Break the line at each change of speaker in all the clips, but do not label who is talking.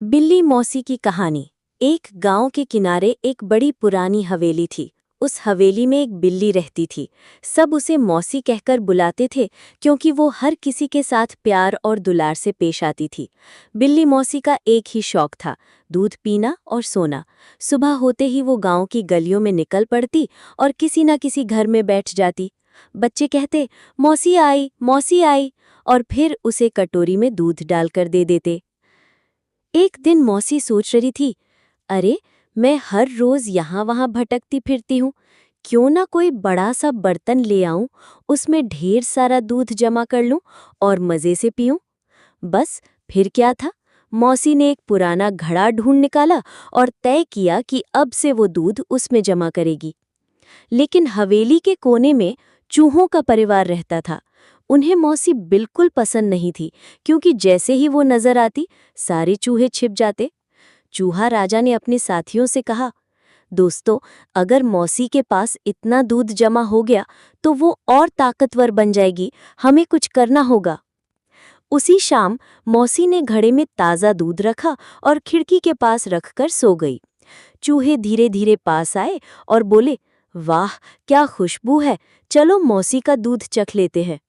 बिल्ली मौसी की कहानी। एक गांव के किनारे एक बड़ी पुरानी हवेली थी। उस हवेली में एक बिल्ली रहती थी। सब उसे मौसी कहकर बुलाते थे क्योंकि वो हर किसी के साथ प्यार और दुलार से पेश आती थी। बिल्ली मौसी का एक ही शौक था, दूध पीना और सोना। सुबह होते ही वो गांव की गलियों में निकल पड़ती और किसी न किसी घर में बैठ जाती। बच्चे कहते, मौसी आई, और फिर उसे कटोरी में दूध डालकर दे देते। एक दिन मौसी सोच रही थी, अरे मैं हर रोज यहाँ वहाँ भटकती फिरती हूँ, क्यों ना कोई बड़ा सा बर्तन ले आऊं, उसमें ढेर सारा दूध जमा कर लूं और मज़े से पीऊं। बस फिर क्या था, मौसी ने एक पुराना घड़ा ढूंढ निकाला और तय किया कि अब से वो दूध उसमें जमा करेगी। लेकिन हवेली के कोने में चूहों का परिवार रहता था। उन्हें मौसी बिल्कुल पसंद नहीं थी, क्योंकि जैसे ही वो नजर आती सारे चूहे छिप जाते। चूहा राजा ने अपने साथियों से कहा, दोस्तों, अगर मौसी के पास इतना दूध जमा हो गया तो वो और ताकतवर बन जाएगी, हमें कुछ करना होगा। उसी शाम मौसी ने घड़े में ताज़ा दूध रखा और खिड़की के पास रखकर सो गई। चूहे धीरे धीरे पास आए और बोले, वाह क्या खुशबू है, चलो मौसी का दूध चख लेते हैं।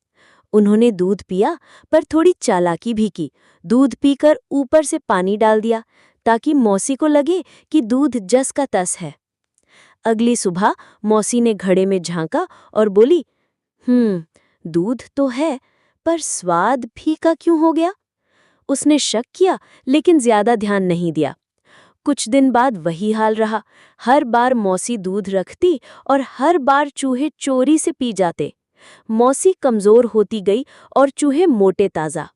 उन्होंने दूध पिया, पर थोड़ी चालाकी भी की। दूध पीकर ऊपर से पानी डाल दिया ताकि मौसी को लगे कि दूध जस का तस है। अगली सुबह मौसी ने घड़े में झांका और बोली, दूध तो है, पर स्वाद फीका क्यों हो गया? उसने शक किया, लेकिन ज्यादा ध्यान नहीं दिया। कुछ दिन बाद वही हाल रहा। हर बार मौसी दूध रखती और हर बार चूहे चोरी से पी जाते। मौसी कमजोर होती गई और चूहे मोटे ताजा।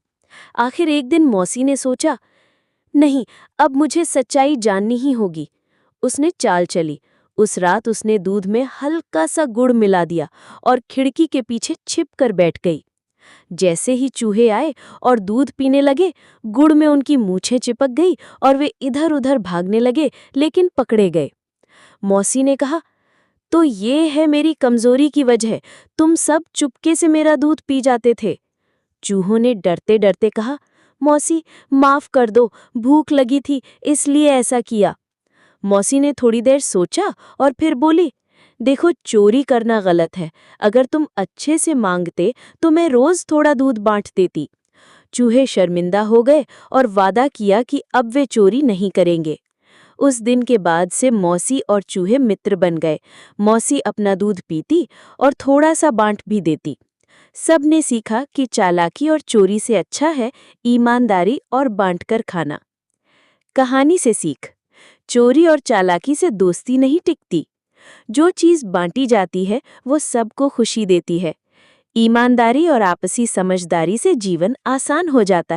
आखिर एक दिन मौसी ने सोचा, नहीं, अब मुझे सच्चाई जाननी ही होगी। उसने चाल चली। उस रात उसने दूध में हल्का सा गुड़ मिला दिया और खिड़की के पीछे छिप कर बैठ गई। जैसे ही चूहे आए और दूध पीने लगे, गुड़ में उनकी मूछें चिपक गई और वे इधर उधर भागने लगे, लेकिन पकड़े गए। मौसी ने कहा, तो ये है मेरी कमजोरी की वजह, तुम सब चुपके से मेरा दूध पी जाते थे। चूहों ने डरते डरते कहा, मौसी माफ कर दो, भूख लगी थी इसलिए ऐसा किया। मौसी ने थोड़ी देर सोचा और फिर बोली, देखो, चोरी करना गलत है। अगर तुम अच्छे से मांगते तो मैं रोज थोड़ा दूध बांट देती। चूहे शर्मिंदा हो गए और वादा किया कि अब वे चोरी नहीं करेंगे। उस दिन के बाद से मौसी और चूहे मित्र बन गए। मौसी अपना दूध पीती और थोड़ा सा बांट भी देती। सब ने सीखा कि चालाकी और चोरी से अच्छा है ईमानदारी और बांटकर खाना। कहानी से सीख, चोरी और चालाकी से दोस्ती नहीं टिकती। जो चीज़ बांटी जाती है वो सबको खुशी देती है। ईमानदारी और आपसी समझदारी से जीवन आसान हो जाता है।